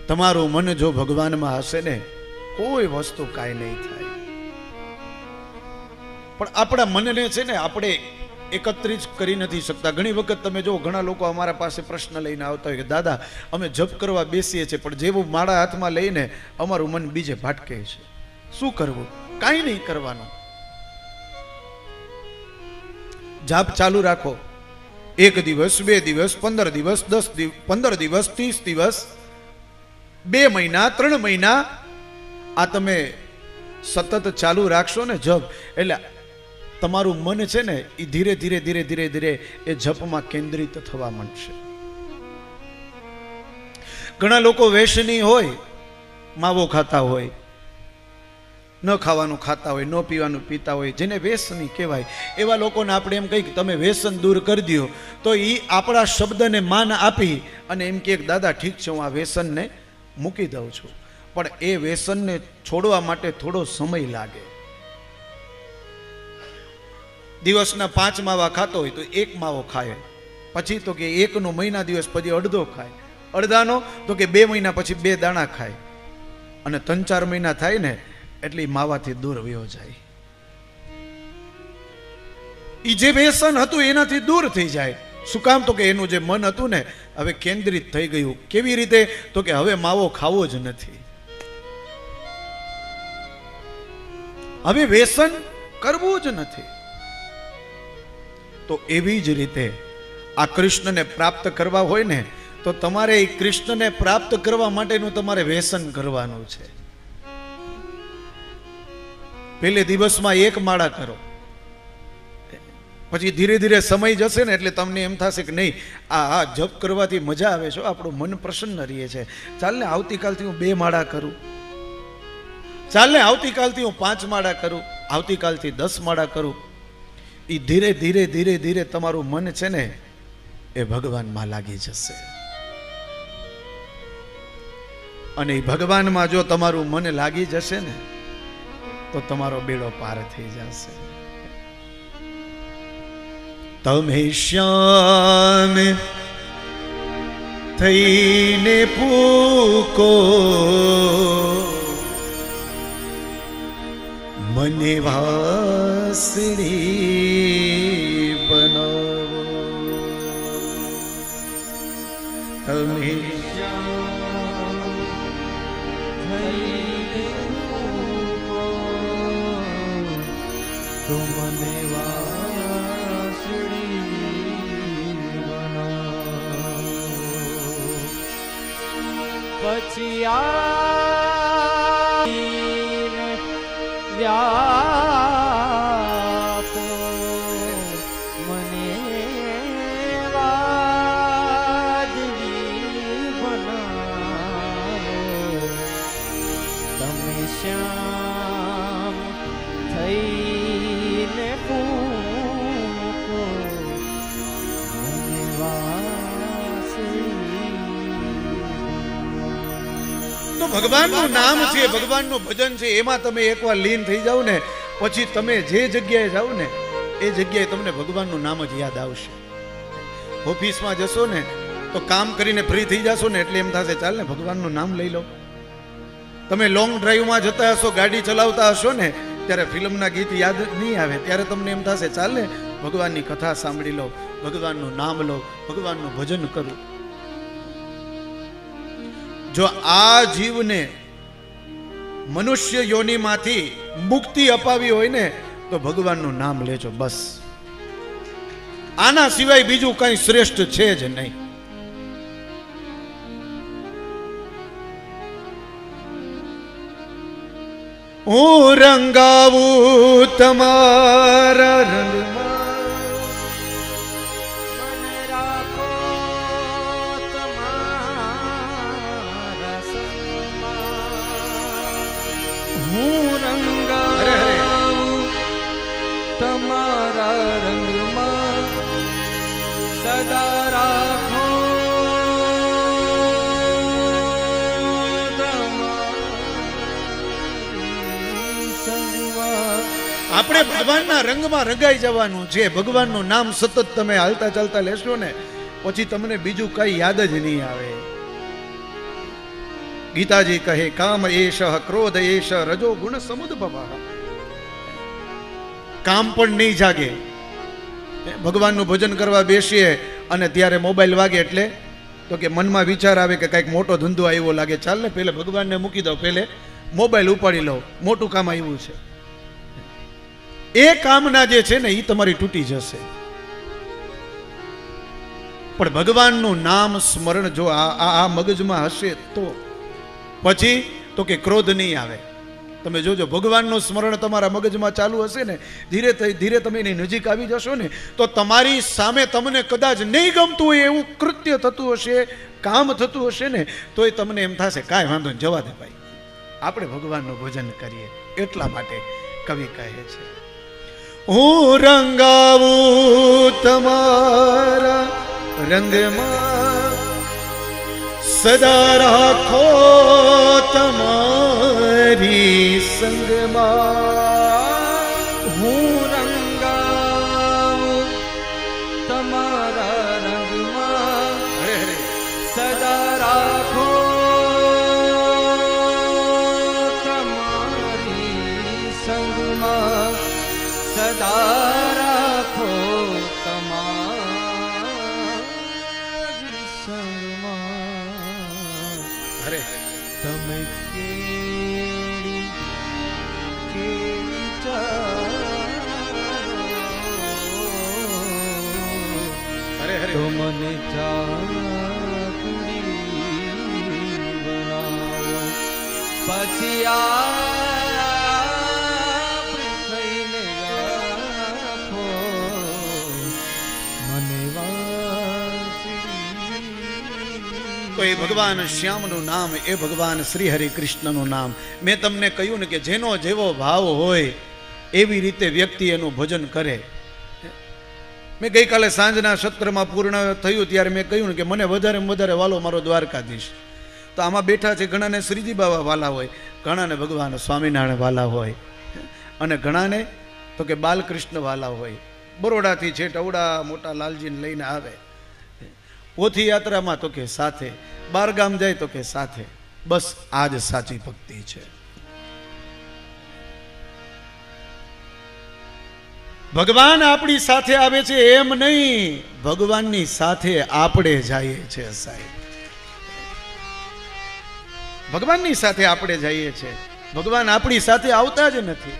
તમારું મન જો ભગવાનમાં હશે ને કોઈ વસ્તુ કાંઈ નહીં થાય. પણ આપણા મનને છે ને આપણે એકત્રિત કરી નથી શકતા. ઘણી વખત તમે જો ઘણા લોકો અમારા પાસે પ્રશ્ન લઈને આવતા હોય કે દાદા અમે જપ કરવા બેસીએ છીએ પણ જેવું માળા હાથમાં લઈને અમારું મન બીજે ભાટકે છે. શું કરવું? કાંઈ નહીં કરવાનું. જાપ ચાલુ રાખો. 1 દિવસ 2 દિવસ 15 દિવસ 10 દિવસ 15 દિવસ 30 દિવસ 2 મહિના 3 મહિના આ તમે સતત ચાલુ રાખશો ને જપ, એટલે તમારું મન છે ને એ ધીરે ધીરે ધીરે ધીરે ધીરે એ જપમાં કેન્દ્રિત થવા માંડશે. ઘણા લોકો વ્યસની હોય, માવો ખાતા હોય, ન ખાવાનું ખાતા હોય, ન પીવાનું પીતા હોય, જેને વ્યસની કહેવાય, એવા લોકોને આપણે એમ કહી કે તમે વ્યસન દૂર કરી દો, તો એ આપણા શબ્દને માન આપી અને એમ કે દાદા ઠીક છે હું આ વ્યસનને મૂકી દઉં છું. પણ એ વ્યસનને છોડવા માટે થોડો સમય લાગે. દિવસના 5 માવા ખાતો હોય તો 1 માવો ખાય, પછી તો કે 1નો મહિના દિવસ પછી અડધો ખાય, અડધાનો તો કે 2 મહિના પછી 2 દાણા ખાય, અને 3-4 મહિના થાય ને એટલે માવાથી દૂર વયો જાય. એ જે વ્યસન હતું એનાથી દૂર થઈ જાય. શું કામ? તો કે એનું જે મન હતું ને હવે કેન્દ્રિત થઈ ગયું. કેવી રીતે? તો કે હવે માવો ખાવો જ નથી, હવે વ્યસન કરવું જ નથી. તો એવી જ રીતે આ કૃષ્ણને પ્રાપ્ત કરવા હોય ને તો તમારે એ કૃષ્ણને પ્રાપ્ત કરવા માટેનું તમારે વ્યસન કરવાનું છે. પહેલે દિવસમાં 1 માળા કરો, પછી ધીરે ધીરે સમય જશે ને એટલે તમને એમ થશે કે નહીં આ જપ કરવાથી મજા આવે છે, આપણું મન પ્રસન્ન રહે છે, ચાલ ને આવતીકાલથી હું 2 માળા કરું, ચાલ ને આવતીકાલથી હું 5 માળા કરું, આવતીકાલથી 10 માળા કરું. એ ધીરે ધીરે ધીરે ધીરે તમારું મન છે ને એ ભગવાનમાં લાગી જશે. અને એ ભગવાનમાં જો તમારું મન લાગી જશે ને તો તમારો બેડો પાર થઈ જશે. તમે શ્યામ થઈને પૂકો મને વાસળી બનાવો. તમે તો મને વાસળી બનાવો. પછી વ્યાપો મને વાદળી બનાવો. તમે શ્યામ થઈને પૂકો મને વાસળી. તો ભગવાનનું નામ છે, ભગવાનનું ભજન છે, એમાં તમે એકવાર લીન થઈ જાવ ને પછી તમે જે જગ્યાએ જાઓ ને એ જગ્યાએ તમને ભગવાનનું નામ જ યાદ આવશે. ઓફિસમાં જશો ને તો કામ કરીને ફ્રી થઈ જશો ને એટલે એમ થશે ચાલ ને ભગવાનનું નામ લઈ લો. તમે લોંગ ડ્રાઈવમાં જતા હશો, ગાડી ચલાવતા હશો ને ત્યારે ફિલ્મના ગીત યાદ નહીં આવે, ત્યારે તમને એમ થશે ચાલ ને ભગવાનની કથા સાંભળી લો, ભગવાનનું નામ લો, ભગવાનનું ભજન કરો. જો આ જીવને મનુષ્ય યોનિમાંથી મુક્તિ અપાવી હોય ને તો ભગવાનનું નામ લેજો બસ. આના સિવાય બીજું કઈ શ્રેષ્ઠ છે જ નહીં. હું રંગાવું તમારા રંગમાં, તમારા રંગમાં સદા રાખો. આપણે ભગવાનના રંગમાં રંગાઈ જવાનું છે. ભગવાનનું નામ સતત તમે હાલતા ચાલતા લેશો ને પછી તમને બીજું કઈ યાદ જ નહીં આવે. ગીતાજી કહે કામ એશ ક્રોધ એશ રજો ગુણ સમુદ્ભવ. કામ પણ નહીં જાગે. ભગવાનનું ભજન કરવા બેસીએ અને ત્યારે મોબાઈલ વાગે એટલે તો કે મનમાં વિચાર આવે કે કંઈક મોટો ધંધો આવ્યો લાગે, ચાલ ને પહેલે ભગવાનને મૂકી દો, પહેલે મોબાઈલ ઉપાડી લો, મોટું કામ આવ્યું છે. એ કામના જે છે ને એ તમારી તૂટી જશે. પણ ભગવાનનું નામ સ્મરણ જો આ મગજમાં હશે તો પછી તો કે ક્રોધ નહીં આવે. તમે જોજો ભગવાનનું સ્મરણ તમારા મગજમાં ચાલુ હશે ને, ધીરે ધીરે તમે એની નજીક આવી જશો ને તો તમારી સામે તમને કદાચ નહીં ગમતું હોય એવું કૃત્ય થતું હશે, કામ થતું હશે ને તોય તમને એમ થશે કાંઈ વાંધો નહીં, જવા દે ભાઈ, આપણે ભગવાનનું ભજન કરીએ. એટલા માટે કવિ કહે છે હું રંગાવું તમારા રંગમાં સદા રાખો તમારી સંગમાં. હું રંગાવું તમારા રંગમાં હરે હરે સદા રાખો તમારી સંગમાં, સદા રાખો તમારી સંગમાં. હરે તમે કેળી કેળી ચારો હરે હરે તો મને ચાકડી બનાવો, પછી આપ થઈને રાખો મને વાંસળી. તો એ ભગવાન શ્યામનું નામ, એ ભગવાન શ્રી હરિ કૃષ્ણનું નામ. મેં તમને કહ્યું ને કે જેનો જેવો ભાવ હોય એવી રીતે વ્યક્તિ એનું ભજન કરે. મેં ગઈકાલે સાંજના સત્રમાં પૂર્ણ થયું ત્યારે મેં કહ્યું ને કે મને વધારેમાં વધારે વાલો મારો દ્વારકાધીશ. તો આમાં બેઠા છે ઘણાને શ્રીજી બાબા વાલા હોય, ઘણાને ભગવાન સ્વામિનારાયણ વાલા હોય, અને ઘણાને તો કે બાલકૃષ્ણ વાલા હોય. બરોડાથી છે ટવડા મોટા લાલજીને લઈને આવે, પોથી યાત્રામાં તો કે સાથે, બાર ગામ જાય તો કે સાથે. બસ આ જ સાચી ભક્તિ છે. ભગવાન આપણી સાથે આવે છે એમ નહીં, ભગવાનની સાથે આપણે જઈએ છીએ સાહેબ. ભગવાનની સાથે આપણે જઈએ છીએ, ભગવાન આપણી સાથે આવતા જ નથી.